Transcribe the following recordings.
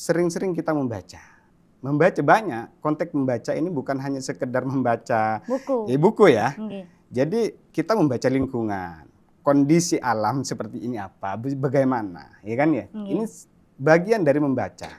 sering-sering kita membaca. Membaca banyak, konteks membaca ini bukan hanya sekedar membaca buku ya. Okay. Jadi kita membaca lingkungan, kondisi alam seperti ini apa, bagaimana, ya kan ya. Okay. Ini bagian dari membaca.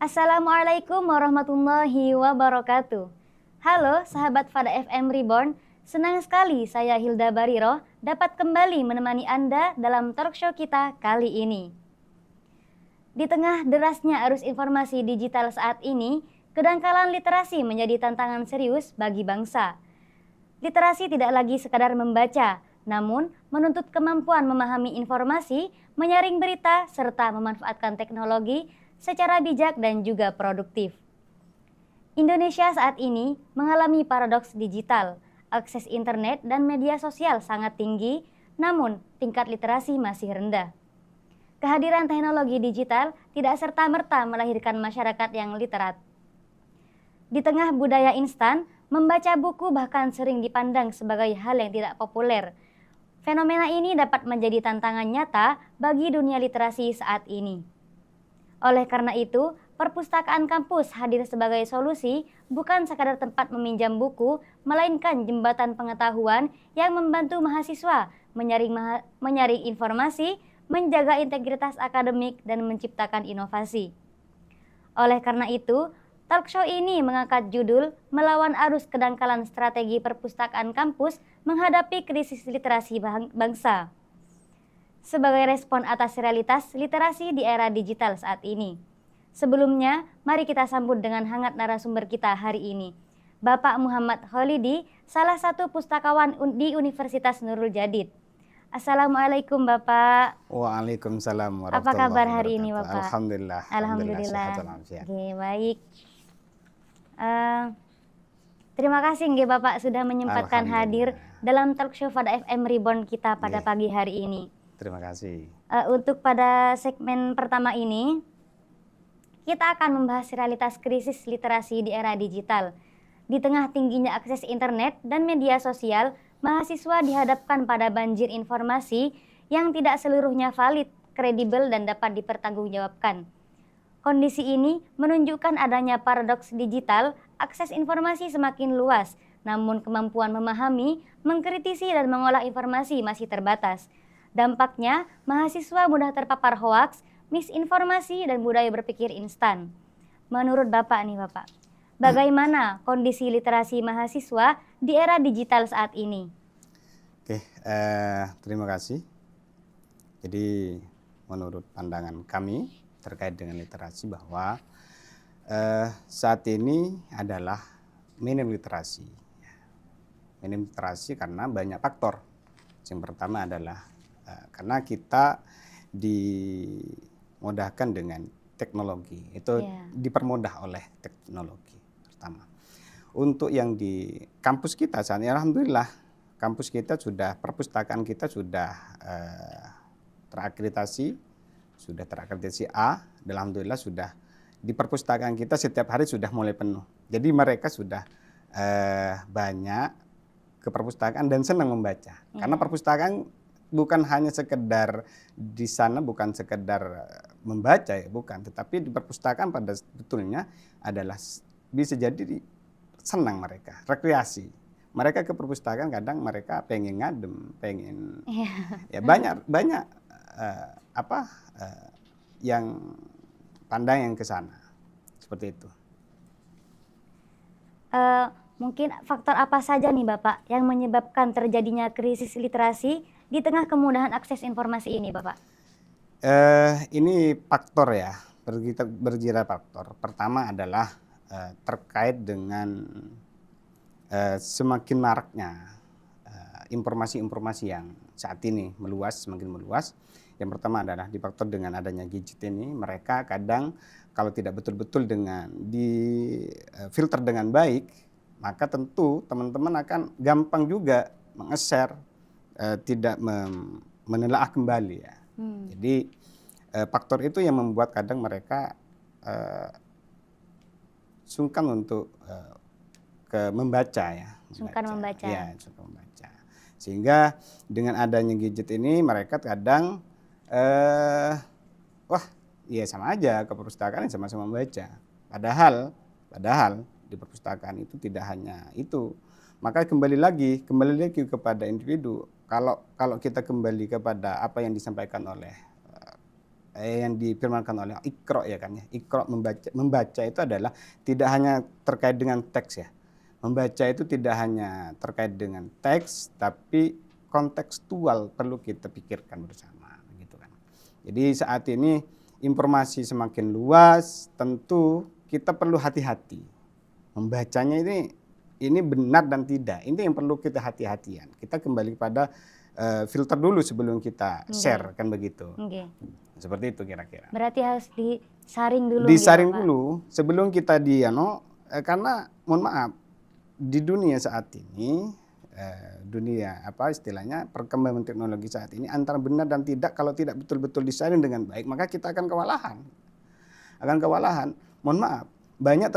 Assalamualaikum warahmatullahi wabarakatuh. Halo sahabat Fada FM Reborn, senang sekali saya Hilda Bariro dapat kembali menemani Anda dalam talkshow kita kali ini. Di tengah derasnya arus informasi digital saat ini, kedangkalan literasi menjadi tantangan serius bagi bangsa. Literasi tidak lagi sekadar membaca, namun menuntut kemampuan memahami informasi, menyaring berita, serta memanfaatkan teknologi secara bijak dan juga produktif. Indonesia saat ini mengalami paradoks digital. Akses internet dan media sosial sangat tinggi, namun tingkat literasi masih rendah. Kehadiran teknologi digital tidak serta-merta melahirkan masyarakat yang literat. Di tengah budaya instan, membaca buku bahkan sering dipandang sebagai hal yang tidak populer. Fenomena ini dapat menjadi tantangan nyata bagi dunia literasi saat ini. Oleh karena itu, perpustakaan kampus hadir sebagai solusi bukan sekadar tempat meminjam buku, melainkan jembatan pengetahuan yang membantu mahasiswa menyaring informasi, menjaga integritas akademik, dan menciptakan inovasi. Oleh karena itu, talkshow ini mengangkat judul Melawan Arus Kedangkalan Strategi Perpustakaan Kampus Menghadapi Krisis Literasi Bangsa. Sebagai respon atas realitas literasi di era digital saat ini. Sebelumnya, mari kita sambut dengan hangat narasumber kita hari ini. Bapak Muhammad Kholidi, salah satu pustakawan di Universitas Nurul Jadid. Assalamualaikum Bapak. Waalaikumsalam warahmatullahi wabarakatuh. Apa kabar hari ini Bapak? Alhamdulillah. Alhamdulillah. Sehat. Oke, baik. Terima kasih nggih Bapak sudah menyempatkan hadir dalam talkshow Fada FM Reborn kita pada pagi hari ini. Terima kasih. Untuk pada segmen pertama ini, kita akan membahas realitas krisis literasi di era digital. Di tengah tingginya akses internet dan media sosial, mahasiswa dihadapkan pada banjir informasi yang tidak seluruhnya valid, kredibel, dan dapat dipertanggungjawabkan. Kondisi ini menunjukkan adanya paradoks digital, akses informasi semakin luas, namun kemampuan memahami, mengkritisi, dan mengolah informasi masih terbatas. Dampaknya, mahasiswa mudah terpapar hoaks, misinformasi, dan budaya berpikir instan. Menurut Bapak nih Bapak, bagaimana kondisi literasi mahasiswa di era digital saat ini? Oke, terima kasih. Jadi menurut pandangan kami terkait dengan literasi bahwa saat ini adalah minim literasi. Minim literasi karena banyak faktor. Yang pertama adalah karena kita dimudahkan dengan teknologi, itu dipermudah oleh teknologi pertama. Untuk yang di kampus kita saat ini, alhamdulillah kampus kita sudah, perpustakaan kita sudah terakreditasi A, dan alhamdulillah sudah di perpustakaan kita setiap hari sudah mulai penuh. Jadi mereka sudah banyak ke perpustakaan dan senang membaca. Karena perpustakaan bukan hanya sekedar di sana, bukan sekedar membaca ya, bukan. Tetapi di perpustakaan pada sebetulnya adalah bisa jadi senang mereka, rekreasi. Mereka ke perpustakaan kadang mereka pengen ngadem, pengen ya banyak yang pandang yang ke sana. Seperti itu. Mungkin faktor apa saja nih Bapak yang menyebabkan terjadinya krisis literasi di tengah kemudahan akses informasi ini Bapak? Ini faktor ya, berjerat faktor. Pertama adalah terkait dengan semakin maraknya informasi-informasi yang saat ini semakin meluas. Yang pertama adalah difaktor dengan adanya gadget ini, mereka kadang kalau tidak betul-betul dengan di filter dengan baik, maka tentu teman-teman akan gampang juga meng-share, tidak menelaah kembali ya. Jadi faktor itu yang membuat kadang mereka sungkan untuk membaca ya. Sungkan membaca. Ya, sungkan membaca. Sehingga dengan adanya gadget ini mereka kadang wah, iya sama aja ke perpustakaan sama-sama membaca. Padahal di perpustakaan itu tidak hanya itu. Maka kembali lagi kepada individu. Kalau kita kembali kepada apa yang disampaikan oleh yang difirmankan oleh Iqra ya kan ya. Iqra membaca itu adalah tidak hanya terkait dengan teks ya. Membaca itu tidak hanya terkait dengan teks, tapi kontekstual perlu kita pikirkan bersama, gitu kan. Jadi saat ini informasi semakin luas, tentu kita perlu hati-hati. Membacanya ini benar dan tidak. Ini yang perlu kita hati-hatian. Kita kembali pada filter dulu sebelum kita share, kan begitu. Seperti itu kira-kira. Berarti harus disaring dulu. Disaring dulu sebelum kita karena mohon maaf, di dunia saat ini, dunia apa istilahnya perkembangan teknologi saat ini antara benar dan tidak, kalau tidak betul-betul disaring dengan baik, maka kita akan kewalahan. Mohon maaf, banyak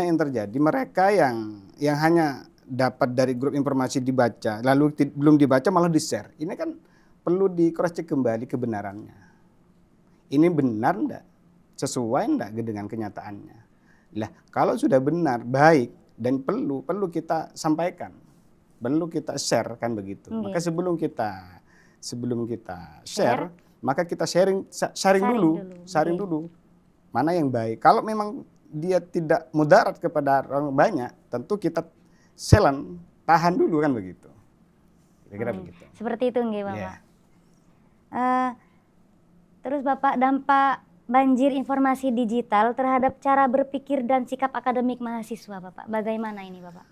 yang terjadi mereka yang hanya dapat dari grup informasi dibaca, lalu belum dibaca malah di-share. Ini kan perlu di cross check kembali kebenarannya. Ini benar enggak? Sesuai enggak dengan kenyataannya? Lah, kalau sudah benar, baik, dan perlu kita sampaikan, perlu kita share, kan begitu. Maka sebelum kita share, maka kita sharing dulu mana yang baik. Kalau memang dia tidak mudarat kepada orang banyak, tentu kita tahan dulu, kan begitu. Kira-kira begitu. Seperti itu nggih Bapak. Terus Bapak, dampak banjir informasi digital terhadap cara berpikir dan sikap akademik mahasiswa Bapak, bagaimana ini Bapak?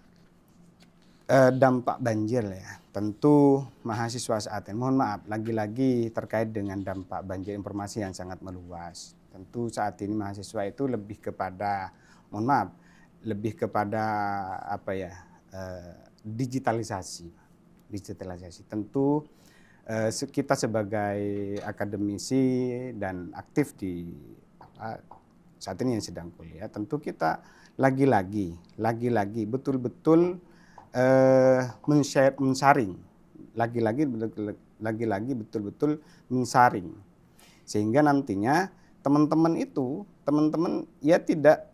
Dampak banjir ya, tentu mahasiswa saat ini, mohon maaf, lagi-lagi terkait dengan dampak banjir informasi yang sangat meluas. Tentu saat ini mahasiswa itu lebih kepada, mohon maaf, digitalisasi. Tentu kita sebagai akademisi dan aktif saat ini yang sedang kuliah, tentu kita lagi-lagi betul-betul mensaring, betul-betul mensaring, sehingga nantinya teman-teman ya tidak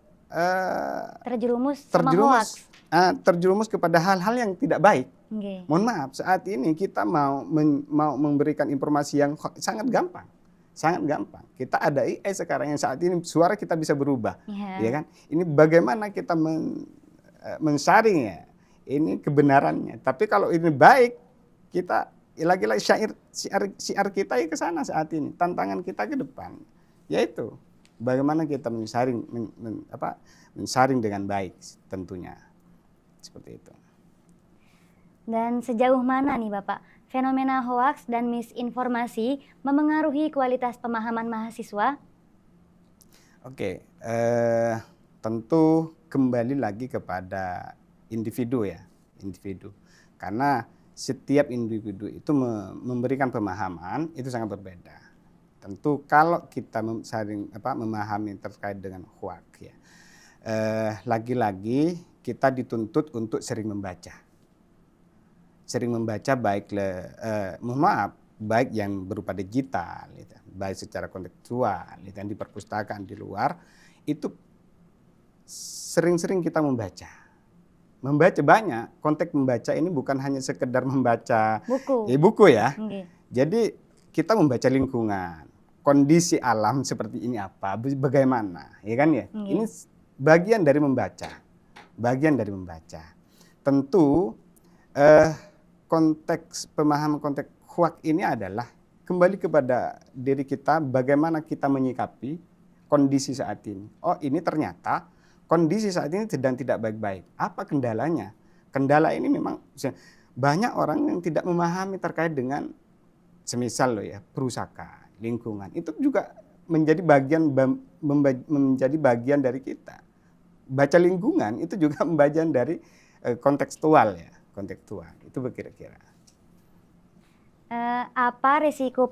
terjerumus kepada hal-hal yang tidak baik. Mohon maaf, saat ini kita mau memberikan informasi yang sangat gampang. Kita ada AI sekarang yang saat ini suara kita bisa berubah, ya kan? Ini bagaimana kita mensaring ya, ini kebenarannya. Tapi kalau ini baik, kita lagi-lagi syiar kita ke sana saat ini. Tantangan kita ke depan, yaitu bagaimana kita mensaring dengan baik, tentunya seperti itu. Dan sejauh mana nih Bapak, fenomena hoaks dan misinformasi memengaruhi kualitas pemahaman mahasiswa? Oke, tentu kembali lagi kepada individu. Karena setiap individu itu memberikan pemahaman itu sangat berbeda. Tentu kalau kita memahami terkait dengan hoaks ya, lagi-lagi kita dituntut untuk sering membaca baik yang berupa digital, baik secara kontekstual, yang di perpustakaan di luar, itu sering-sering kita membaca banyak. Konteks membaca ini bukan hanya sekedar membaca buku ya. Jadi kita membaca lingkungan, kondisi alam seperti ini apa, bagaimana, ya kan ya. Ini bagian dari membaca. Tentu pemahaman konteks hoaks ini adalah kembali kepada diri kita, bagaimana kita menyikapi kondisi saat ini. Oh, ini ternyata kondisi saat ini sedang tidak baik-baik. Apa kendalanya? Kendala ini memang banyak orang yang tidak memahami terkait dengan semisal perusahaan, lingkungan. Itu juga menjadi bagian dari kita. Baca lingkungan itu juga bagian dari kontekstual. Itu kira-kira. Apa risiko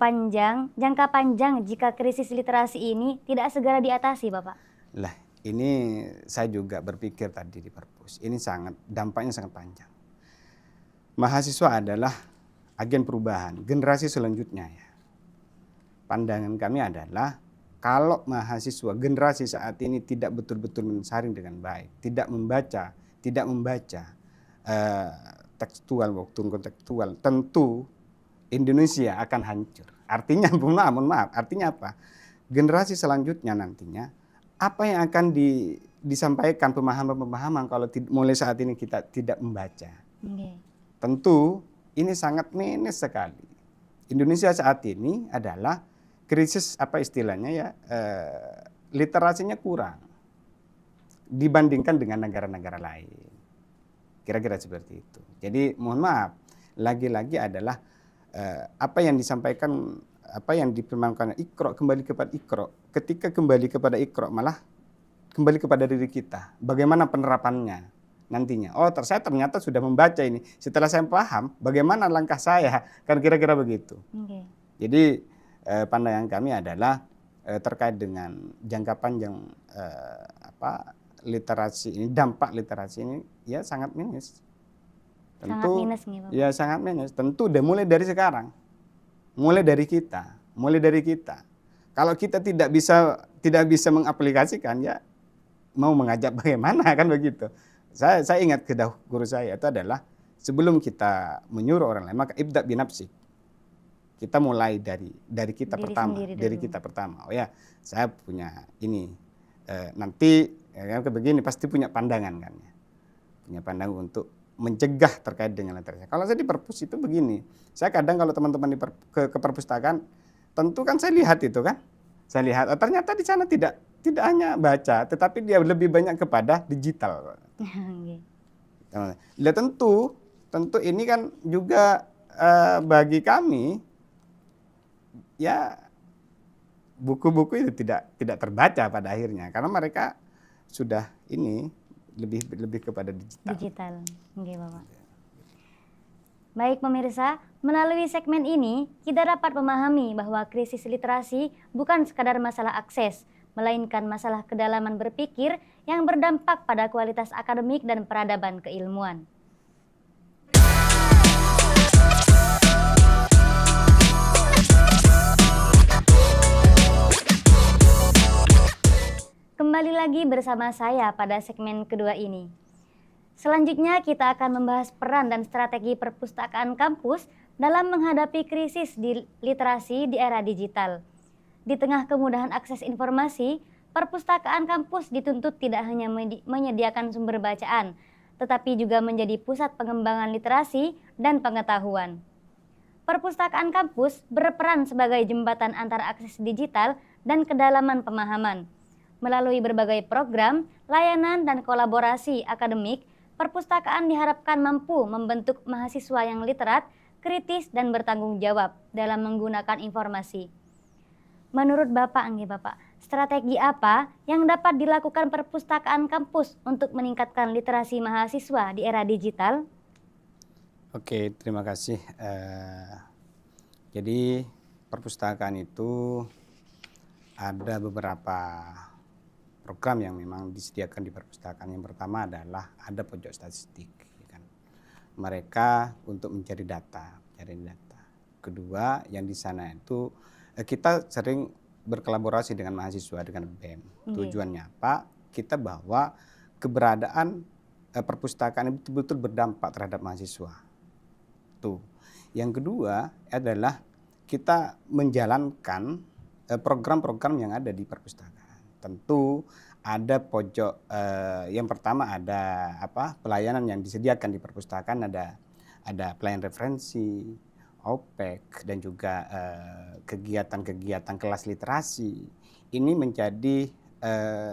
jangka panjang jika krisis literasi ini tidak segera diatasi, Bapak? Lah, ini saya juga berpikir tadi di perpus. Ini dampaknya sangat panjang. Mahasiswa adalah agen perubahan generasi selanjutnya ya. Pandangan kami adalah kalau mahasiswa generasi saat ini tidak betul-betul mensaring dengan baik, tidak membaca tekstual maupun kontekstual, tentu Indonesia akan hancur. Artinya, mohon maaf, artinya apa? Generasi selanjutnya nantinya, apa yang akan disampaikan pemahaman-pemahaman kalau mulai saat ini kita tidak membaca. Tentu ini sangat minus sekali. Indonesia saat ini adalah krisis apa istilahnya ya, literasinya kurang dibandingkan dengan negara-negara lain. Kira-kira seperti itu. Jadi mohon maaf, lagi-lagi adalah apa yang disampaikan, apa yang dipermainkan Iqra, kembali kepada Iqra. Ketika kembali kepada Iqra malah kembali kepada diri kita. Bagaimana penerapannya nantinya? Oh, saya ternyata sudah membaca ini. Setelah saya paham, bagaimana langkah saya? Kan kira-kira begitu. Jadi pandangan kami adalah terkait dengan jangka panjang literasi ini, dampak literasi ini ya sangat minus. Tentu, sangat minus nih, Bapak. Ya sangat minus. Tentu udah mulai dari sekarang, mulai dari kita. Kalau kita tidak bisa mengaplikasikan ya mau mengajak bagaimana kan begitu. Saya ingat ke guru saya itu adalah sebelum kita menyuruh orang lain maka ibda binafsik. Kita mulai dari kita pertama. Oh ya, saya punya ini nanti ya, begini pasti punya pandangan kan ya. Punya pandangan untuk mencegah terkait dengan literasi. Kalau saya di perpus itu begini, saya kadang kalau teman-teman ke perpustakaan, tentu kan saya lihat itu kan, ternyata di sana tidak hanya baca, tetapi dia lebih banyak kepada digital. Ya tentu ini kan juga bagi kami, ya buku-buku itu tidak terbaca pada akhirnya, karena mereka sudah ini lebih kepada digital. Oke, Bapak. Baik pemirsa, melalui segmen ini kita dapat memahami bahwa krisis literasi bukan sekadar masalah akses, melainkan masalah kedalaman berpikir yang berdampak pada kualitas akademik dan peradaban keilmuan. Kembali lagi bersama saya pada segmen kedua ini. Selanjutnya kita akan membahas peran dan strategi perpustakaan kampus dalam menghadapi krisis di literasi di era digital. Di tengah kemudahan akses informasi, perpustakaan kampus dituntut tidak hanya menyediakan sumber bacaan, tetapi juga menjadi pusat pengembangan literasi dan pengetahuan. Perpustakaan kampus berperan sebagai jembatan antara akses digital dan kedalaman pemahaman. Melalui berbagai program, layanan, dan kolaborasi akademik, perpustakaan diharapkan mampu membentuk mahasiswa yang literat, kritis, dan bertanggung jawab dalam menggunakan informasi. Menurut Bapak, strategi apa yang dapat dilakukan perpustakaan kampus untuk meningkatkan literasi mahasiswa di era digital? Oke, terima kasih. Jadi perpustakaan itu ada beberapa program yang memang disediakan di perpustakaan. Yang pertama adalah ada pojok statistik, kan. Mereka untuk mencari data. Kedua, yang di sana itu kita sering berkolaborasi dengan mahasiswa, dengan BEM. Tujuannya apa? Kita bahwa keberadaan perpustakaan itu betul-betul berdampak terhadap mahasiswa. Tuh. Yang kedua adalah kita menjalankan program-program yang ada di perpustakaan. Tentu ada pojok, yang pertama ada pelayanan yang disediakan di perpustakaan, ada pelayanan referensi, OPEK, dan juga kegiatan-kegiatan kelas literasi. Ini menjadi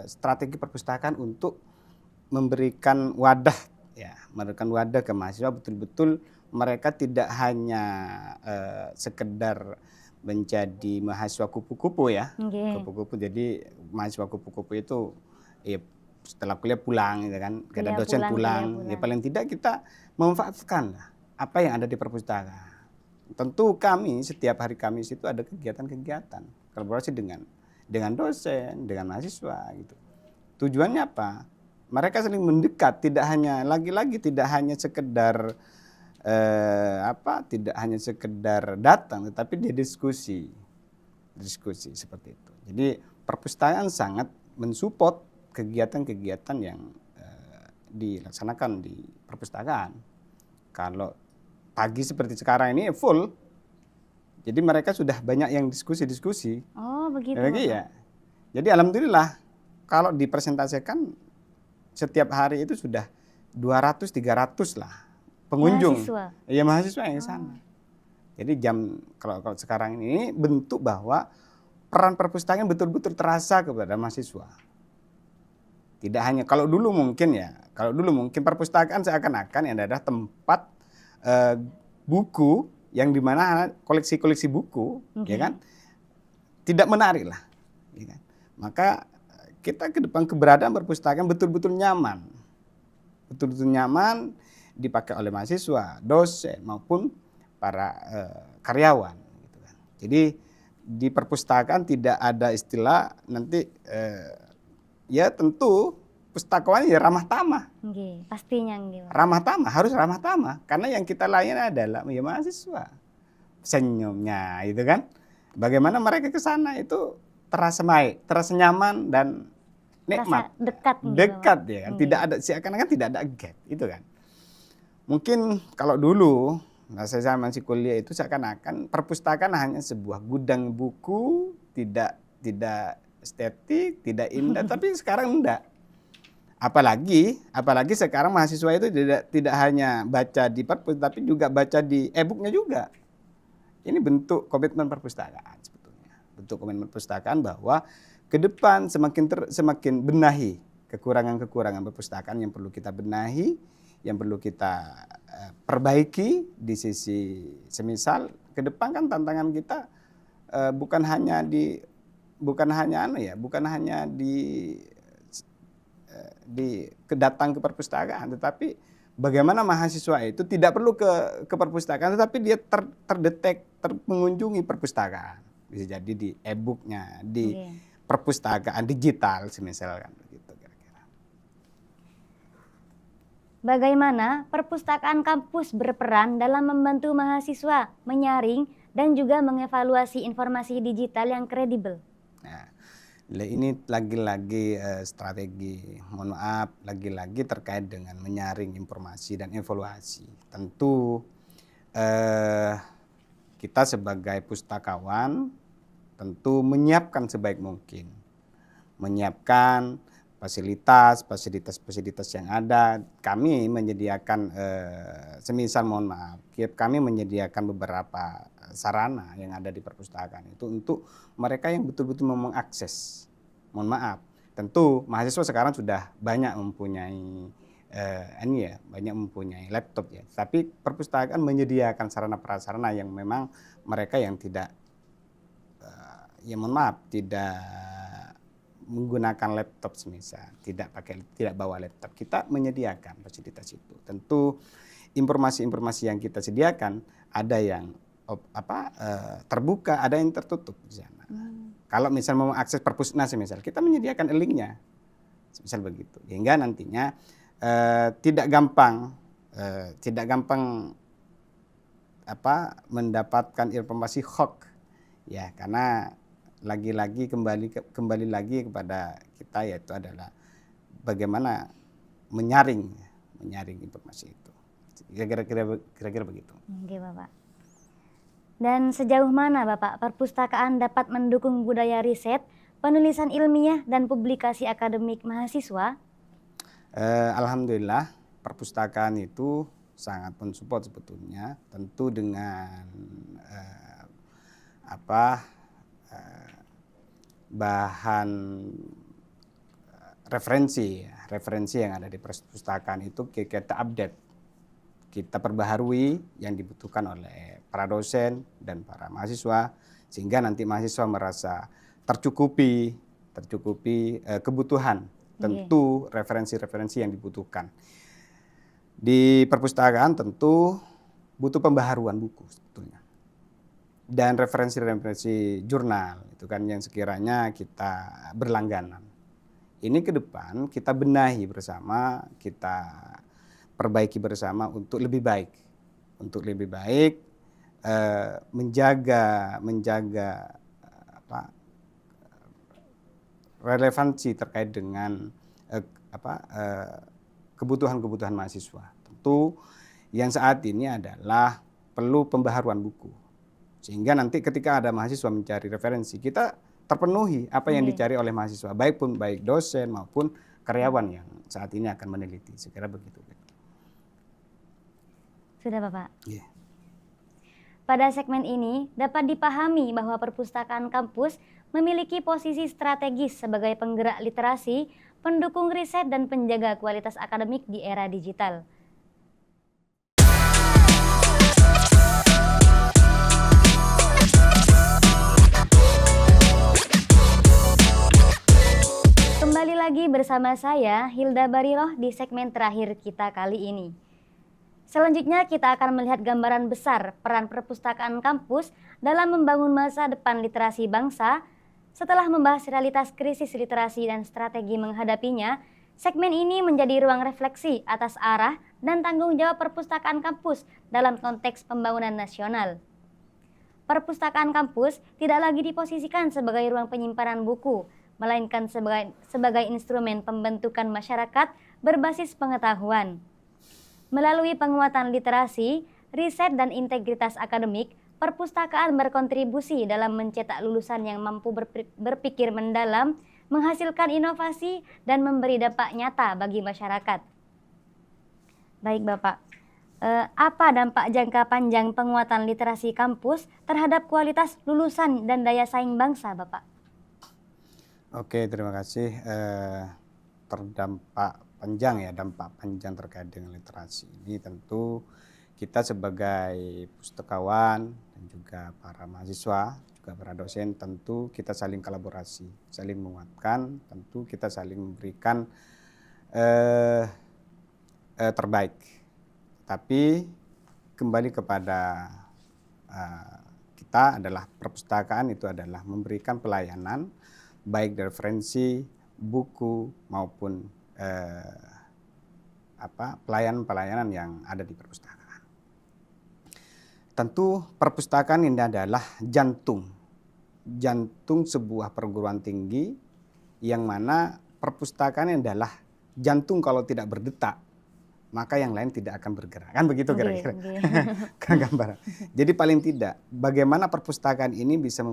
strategi perpustakaan untuk memberikan wadah ke mahasiswa, betul-betul mereka tidak hanya sekedar menjadi mahasiswa kupu-kupu ya. Kupu-kupu, jadi mahasiswa kupu-kupu itu ya setelah kuliah pulang gitu kan, ada dosen pulang. Ya paling tidak kita memanfaatkan apa yang ada di perpustakaan. Tentu kami setiap hari Kamis itu ada kegiatan-kegiatan kolaborasi dengan dosen, dengan mahasiswa gitu. Tujuannya apa? Mereka saling mendekat, tidak hanya lagi-lagi tidak hanya sekedar tidak hanya sekedar datang, tetapi dia diskusi seperti itu. Jadi perpustakaan sangat mensupport kegiatan-kegiatan yang dilaksanakan di perpustakaan. Kalau pagi seperti sekarang ini full, jadi mereka sudah banyak yang diskusi-diskusi. Oh, begitu. Lagi Bapak. ya. Jadi alhamdulillah kalau dipresentasikan setiap hari itu sudah 200-300 lah pengunjung. Mahasiswa. Iya, mahasiswa yang ke sana. Jadi kalau sekarang ini bentuk bahwa peran perpustakaan betul-betul terasa kepada mahasiswa. Tidak hanya kalau dulu mungkin perpustakaan seakan-akan yang adalah tempat buku yang dimana koleksi-koleksi buku, ya kan, tidak menarik lah, ya kan. Maka kita ke depan keberadaan perpustakaan betul-betul nyaman, dipakai oleh mahasiswa, dosen maupun para karyawan. Gitu kan. Jadi di perpustakaan tidak ada istilah nanti ya tentu pustakawan ya ramah tamah. Pastinya Harus ramah tamah karena yang kita layani adalah ya mahasiswa. Senyumnya itu kan. Bagaimana mereka ke sana itu terasa baik, terasa nyaman dan nikmat. Dekat ya kan. Tidak ada seakan-akan tidak ada gap itu kan. Mungkin kalau dulu saya masih kuliah itu seakan-akan perpustakaan hanya sebuah gudang buku, tidak estetik, tidak indah, tapi sekarang enggak. Apalagi sekarang mahasiswa itu tidak hanya baca di perpus, tapi juga baca di e-booknya juga. Ini bentuk komitmen perpustakaan sebetulnya. Bentuk komitmen perpustakaan bahwa ke depan semakin benahi kekurangan-kekurangan perpustakaan yang perlu kita benahi, yang perlu kita perbaiki di sisi semisal ke depan kan tantangan kita bukan hanya datang ke perpustakaan, tetapi bagaimana mahasiswa itu tidak perlu ke perpustakaan, tetapi dia mengunjungi perpustakaan. Bisa jadi di e-booknya, di perpustakaan digital semisalkan begitu kira-kira. Bagaimana perpustakaan kampus berperan dalam membantu mahasiswa menyaring dan juga mengevaluasi informasi digital yang kredibel? Nah, ini lagi-lagi strategi, mohon maaf, lagi-lagi terkait dengan menyaring informasi dan evaluasi. Tentu kita sebagai pustakawan tentu menyiapkan sebaik mungkin, menyiapkan fasilitas yang ada. Kami menyediakan semisal mohon maaf, kami menyediakan beberapa sarana yang ada di perpustakaan itu untuk mereka yang betul-betul mau mengakses. Mohon maaf, tentu mahasiswa sekarang sudah banyak mempunyai laptop ya. Tapi perpustakaan menyediakan sarana prasarana yang memang mereka yang tidak tidak menggunakan laptop semisal, tidak bawa laptop, kita menyediakan fasilitas itu. Tentu informasi-informasi yang kita sediakan ada yang terbuka, ada yang tertutup di sana. Kalau misal mau akses perpusnas misal, kita menyediakan linknya, misal begitu, hingga nantinya tidak gampang mendapatkan informasi hoax, ya, karena lagi-lagi kembali lagi kepada kita, yaitu adalah bagaimana menyaring informasi itu. Kira-kira begitu. Oke, Bapak. Dan sejauh mana Bapak perpustakaan dapat mendukung budaya riset, penulisan ilmiah dan publikasi akademik mahasiswa? Alhamdulillah perpustakaan itu sangat mensupport sebetulnya, tentu dengan bahan referensi yang ada di perpustakaan itu kita update, kita perbaharui yang dibutuhkan oleh para dosen dan para mahasiswa, sehingga nanti mahasiswa merasa tercukupi kebutuhan, tentu referensi-referensi yang dibutuhkan. Di perpustakaan tentu butuh pembaharuan buku sebetulnya. dan referensi-referensi jurnal itu kan yang sekiranya kita berlangganan. Ini ke depan kita benahi bersama, kita perbaiki bersama untuk lebih baik, menjaga relevansi terkait dengan kebutuhan-kebutuhan mahasiswa. Tentu yang saat ini adalah perlu pembaharuan buku. Sehingga nanti ketika ada mahasiswa mencari referensi, kita terpenuhi apa yang dicari oleh mahasiswa, baik dosen maupun karyawan yang saat ini akan meneliti. Sekira begitu. Sudah Bapak. Yeah. Pada segmen ini dapat dipahami bahwa perpustakaan kampus memiliki posisi strategis sebagai penggerak literasi, pendukung riset dan penjaga kualitas akademik di era digital. Kembali lagi bersama saya Hilda Bariroh di segmen terakhir kita kali ini. Selanjutnya kita akan melihat gambaran besar peran perpustakaan kampus dalam membangun masa depan literasi bangsa. Setelah membahas realitas krisis literasi dan strategi menghadapinya, segmen ini menjadi ruang refleksi atas arah dan tanggung jawab perpustakaan kampus dalam konteks pembangunan nasional. Perpustakaan kampus tidak lagi diposisikan sebagai ruang penyimpanan buku, melainkan sebagai instrumen pembentukan masyarakat berbasis pengetahuan. Melalui penguatan literasi, riset dan integritas akademik, perpustakaan berkontribusi dalam mencetak lulusan yang mampu berpikir mendalam, menghasilkan inovasi, dan memberi dampak nyata bagi masyarakat. Baik Bapak, apa dampak jangka panjang penguatan literasi kampus terhadap kualitas lulusan dan daya saing bangsa, Bapak? Oke, terima kasih. Dampak panjang terkait dengan literasi ini tentu kita sebagai pustakawan dan juga para mahasiswa, juga para dosen, tentu kita saling kolaborasi, saling menguatkan, tentu kita saling memberikan terbaik. Tapi kembali kepada kita adalah perpustakaan itu adalah memberikan pelayanan baik dari referensi, buku maupun pelayanan-pelayanan yang ada di perpustakaan. Tentu perpustakaan ini adalah jantung sebuah perguruan tinggi, yang mana perpustakaan adalah jantung. Kalau tidak berdetak, maka yang lain tidak akan bergerak. Kan begitu kira-kira. Gambaran. Jadi paling tidak bagaimana perpustakaan ini bisa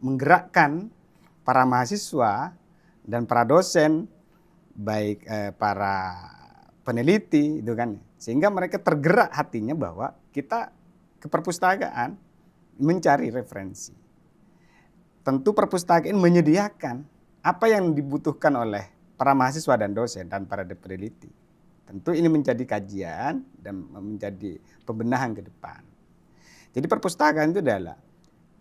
menggerakkan para mahasiswa dan para dosen, baik para peneliti itu kan, sehingga mereka tergerak hatinya bahwa kita ke perpustakaan mencari referensi. Tentu perpustakaan menyediakan apa yang dibutuhkan oleh para mahasiswa dan dosen dan para peneliti. Tentu ini menjadi kajian dan menjadi pembenahan ke depan. Jadi perpustakaan itu adalah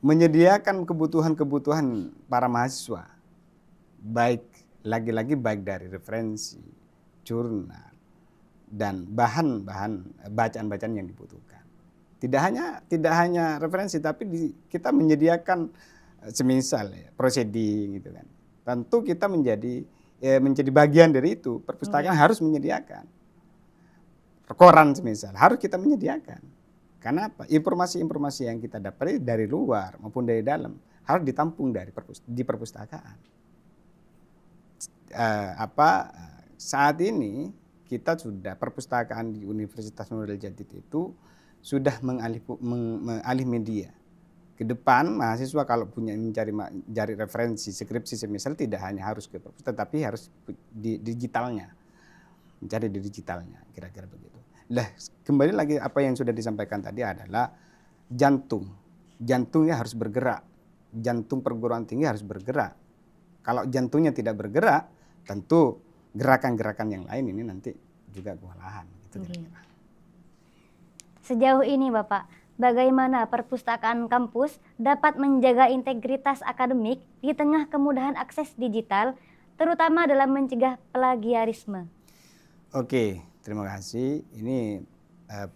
menyediakan kebutuhan-kebutuhan para mahasiswa, baik dari referensi, jurnal, dan bahan-bahan bacaan-bacaan yang dibutuhkan. Tidak hanya referensi, tapi kita menyediakan semisal proceeding gitu kan. Tentu kita menjadi bagian dari itu. Perpustakaan harus menyediakan. Koran semisal harus kita menyediakan. Karena apa? Informasi-informasi yang kita dapat dari luar maupun dari dalam harus ditampung di perpustakaan. Saat ini kita sudah perpustakaan di Universitas Nurul Jadid itu sudah mengalih media. Ke depan mahasiswa kalau mencari referensi skripsi semisal tidak hanya harus ke perpustakaan, tapi harus di digitalnya, mencari di digitalnya, kira-kira begitu. Nah, kembali lagi apa yang sudah disampaikan tadi adalah jantungnya harus bergerak, jantung perguruan tinggi harus bergerak. Kalau jantungnya tidak bergerak, tentu gerakan-gerakan yang lain ini nanti juga kewalahan. Gitu kira-kira. Sejauh ini Bapak, bagaimana perpustakaan kampus dapat menjaga integritas akademik di tengah kemudahan akses digital, terutama dalam mencegah plagiarisme? Oke, terima kasih. Ini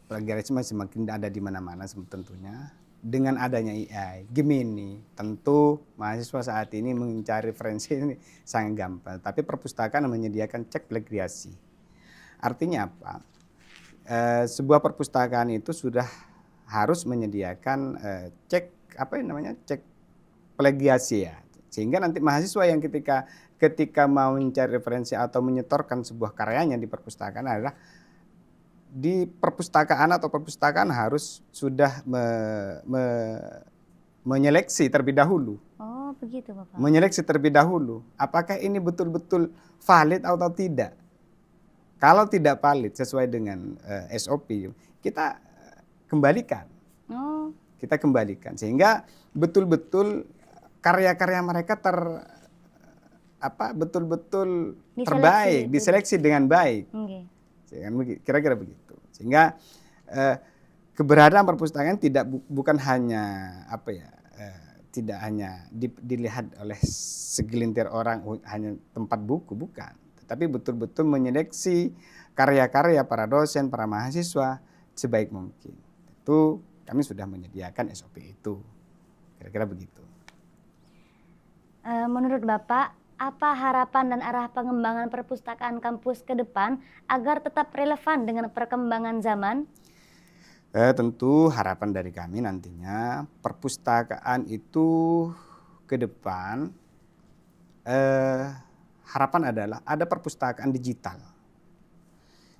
plagiarisme semakin ada di mana-mana tentunya. dengan adanya AI, Gemini, tentu mahasiswa saat ini mencari referensi ini sangat gampang. Tapi perpustakaan menyediakan cek plagiasi. Artinya apa? Sebuah perpustakaan itu sudah harus menyediakan cek apa yang namanya cek plagiasi ya. Sehingga nanti mahasiswa yang ketika mau mencari referensi atau menyetorkan sebuah karyanya di perpustakaan adalah di perpustakaan atau perpustakaan harus sudah menyeleksi terlebih dahulu. Oh, begitu Bapak. Menyeleksi terlebih dahulu. Apakah ini betul-betul valid atau tidak? Kalau tidak valid sesuai dengan SOP, kita kembalikan. Oh, Kita kembalikan sehingga betul-betul karya-karya mereka betul-betul terbaik, diseleksi dengan baik. okay. Kira-kira begitu. Sehingga keberadaan perpustakaan bukan hanya tidak hanya dilihat oleh segelintir orang hanya tempat buku, bukan, tetapi betul-betul menyeleksi karya-karya para dosen, para mahasiswa sebaik mungkin. Itu kami sudah menyediakan SOP itu. Kira-kira begitu. Menurut Bapak, apa harapan dan arah pengembangan perpustakaan kampus ke depan agar tetap relevan dengan perkembangan zaman? Tentu harapan dari kami nantinya perpustakaan itu ke depan harapan adalah ada perpustakaan digital.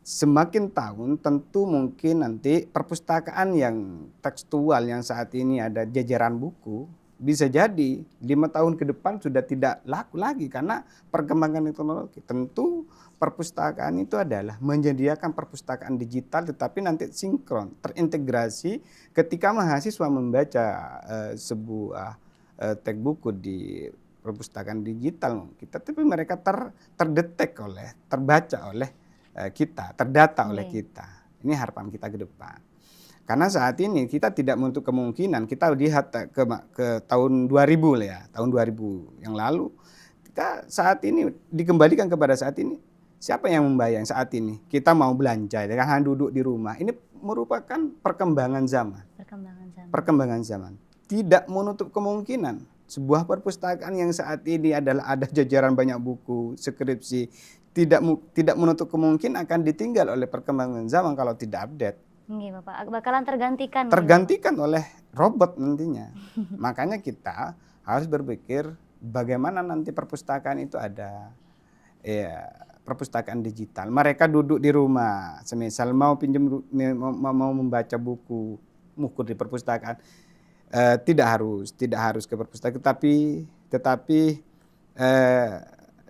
Semakin tahun tentu mungkin nanti perpustakaan yang tekstual yang saat ini ada jajaran buku bisa jadi 5 tahun ke depan sudah tidak laku lagi karena perkembangan teknologi. Tentu perpustakaan itu adalah menyediakan perpustakaan digital tetapi nanti sinkron, terintegrasi ketika mahasiswa membaca sebuah teks buku di perpustakaan digital kita, tapi mereka terdetek terbaca oleh kita, terdata oleh kita. Ini harapan kita ke depan. Karena saat ini kita tidak menutup kemungkinan, kita lihat ke tahun 2000 lah ya, tahun 2000 yang lalu, kita saat ini dikembalikan kepada saat ini. Siapa yang membayang saat ini? Kita mau belanja, jangan duduk di rumah. Ini merupakan perkembangan zaman. Perkembangan zaman. Tidak menutup kemungkinan sebuah perpustakaan yang saat ini adalah ada jajaran banyak buku, skripsi, tidak menutup kemungkinan akan ditinggal oleh perkembangan zaman kalau tidak update. Nggih, Bapak, bakalan tergantikan. Tergantikan oleh robot nantinya. Makanya kita harus berpikir bagaimana nanti perpustakaan itu ada perpustakaan digital. Mereka duduk di rumah, semisal mau mau membaca buku di perpustakaan, tidak harus ke perpustakaan, tetapi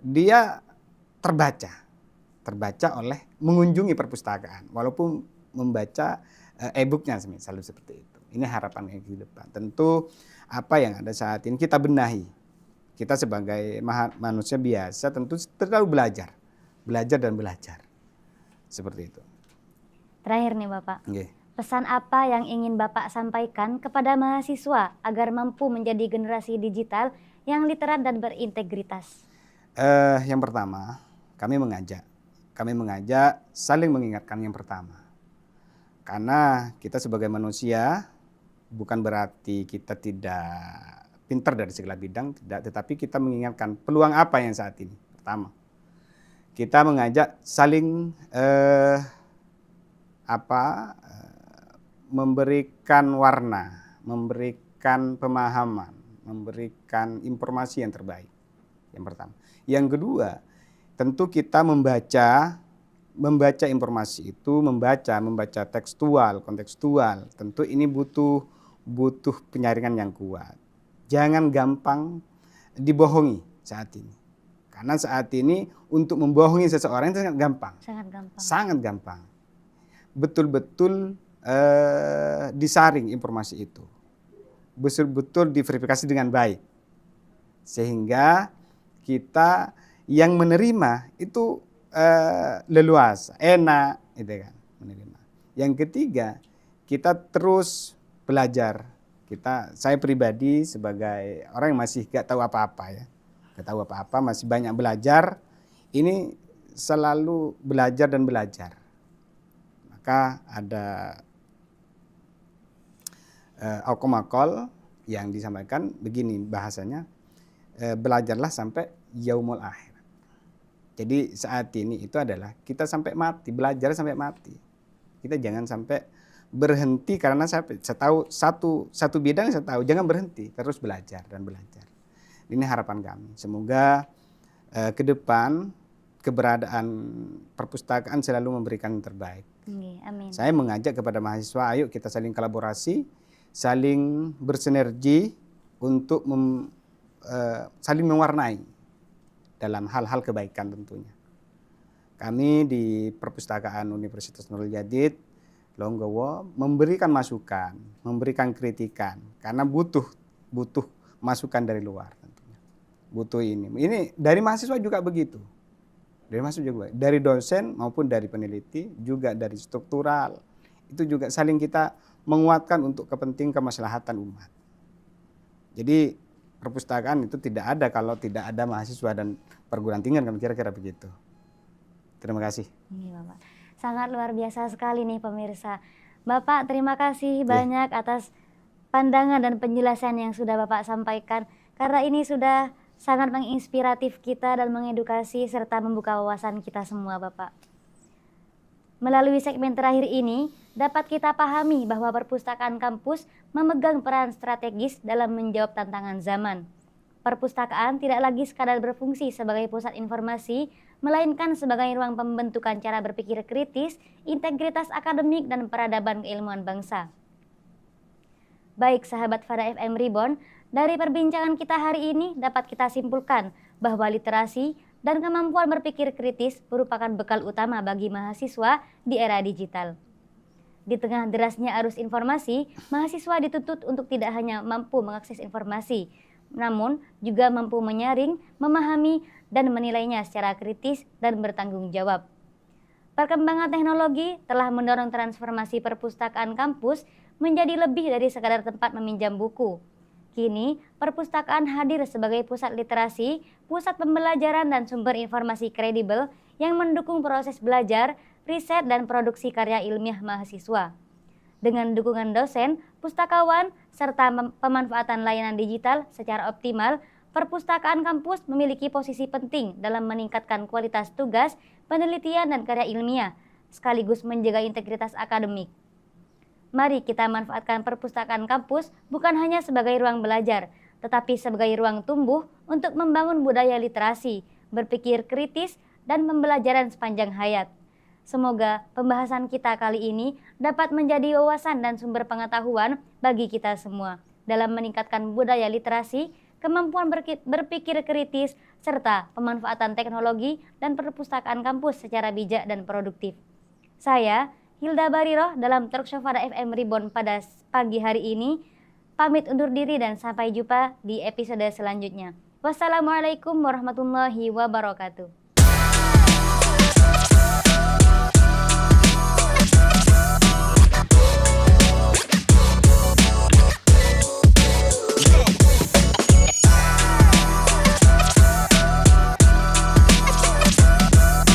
dia terbaca oleh mengunjungi perpustakaan, walaupun membaca e-booknya misalnya seperti itu. Ini harapan yang di depan. Tentu apa yang ada saat ini kita benahi. Kita sebagai manusia biasa tentu terlalu belajar dan belajar. Seperti itu. Terakhir nih Bapak. Okay. Pesan apa yang ingin Bapak sampaikan kepada mahasiswa agar mampu menjadi generasi digital yang literat dan berintegritas? Yang pertama, kami mengajak saling mengingatkan yang pertama. Karena kita sebagai manusia bukan berarti kita tidak pintar dari segala bidang, tidak, tetapi kita mengingatkan peluang apa yang saat ini. Pertama, kita mengajak saling memberikan warna, memberikan pemahaman, memberikan informasi yang terbaik. Yang pertama. Yang kedua, tentu kita membaca informasi itu, membaca tekstual, kontekstual. Tentu ini butuh penyaringan yang kuat. Jangan gampang dibohongi saat ini. Karena saat ini untuk membohongi seseorang itu sangat gampang. Betul-betul disaring informasi itu. Betul-betul diverifikasi dengan baik. Sehingga kita yang menerima itu leluasa, enak, gitu kan, menerima. Yang ketiga, kita terus belajar. Saya pribadi sebagai orang yang masih gak tahu apa-apa masih banyak belajar. Ini selalu belajar dan belajar. Maka ada Aukomakol yang disampaikan begini bahasanya, belajarlah sampai yaumul akhir. Jadi saat ini itu adalah kita sampai mati, belajar sampai mati. Kita jangan sampai berhenti karena saya tahu satu bidang saya tahu, jangan berhenti, terus belajar dan belajar. Ini harapan kami. Semoga ke depan keberadaan perpustakaan selalu memberikan yang terbaik. Amin. Saya mengajak kepada mahasiswa, ayo kita saling kolaborasi, saling bersinergi untuk saling mewarnai dalam hal-hal kebaikan tentunya. Kami di Perpustakaan Universitas Nurul Jadid Longgowo memberikan masukan, memberikan kritikan karena butuh masukan dari luar tentunya. Butuh ini. Ini dari mahasiswa juga begitu. Dari mahasiswa juga, dari dosen maupun dari peneliti, juga dari struktural. Itu juga saling kita menguatkan untuk kepentingan kemaslahatan umat. Jadi perpustakaan itu tidak ada kalau tidak ada mahasiswa dan perguruan tinggi, kan kira-kira begitu. Terima kasih. Ini Bapak. Sangat luar biasa sekali nih pemirsa. Bapak terima kasih banyak atas pandangan dan penjelasan yang sudah Bapak sampaikan. Karena ini sudah sangat menginspiratif kita dan mengedukasi serta membuka wawasan kita semua Bapak. Melalui segmen terakhir ini, dapat kita pahami bahwa perpustakaan kampus memegang peran strategis dalam menjawab tantangan zaman. Perpustakaan tidak lagi sekadar berfungsi sebagai pusat informasi, melainkan sebagai ruang pembentukan cara berpikir kritis, integritas akademik, dan peradaban keilmuan bangsa. Baik sahabat Fada FM Reborn, dari perbincangan kita hari ini dapat kita simpulkan bahwa literasi dan kemampuan berpikir kritis merupakan bekal utama bagi mahasiswa di era digital. Di tengah derasnya arus informasi, mahasiswa dituntut untuk tidak hanya mampu mengakses informasi, namun juga mampu menyaring, memahami, dan menilainya secara kritis dan bertanggung jawab. Perkembangan teknologi telah mendorong transformasi perpustakaan kampus menjadi lebih dari sekadar tempat meminjam buku. Kini, perpustakaan hadir sebagai pusat literasi, pusat pembelajaran dan sumber informasi kredibel yang mendukung proses belajar, riset, dan produksi karya ilmiah mahasiswa. Dengan dukungan dosen, pustakawan, serta pemanfaatan layanan digital secara optimal, perpustakaan kampus memiliki posisi penting dalam meningkatkan kualitas tugas, penelitian, dan karya ilmiah, sekaligus menjaga integritas akademik. Mari kita manfaatkan perpustakaan kampus bukan hanya sebagai ruang belajar, tetapi sebagai ruang tumbuh untuk membangun budaya literasi, berpikir kritis, dan pembelajaran sepanjang hayat. Semoga pembahasan kita kali ini dapat menjadi wawasan dan sumber pengetahuan bagi kita semua dalam meningkatkan budaya literasi, kemampuan berpikir kritis, serta pemanfaatan teknologi dan perpustakaan kampus secara bijak dan produktif. Saya, Hilda Bariroh, dalam Talkshow Fada FM Reborn pada pagi hari ini, pamit undur diri dan sampai jumpa di episode selanjutnya. Wassalamualaikum warahmatullahi wabarakatuh.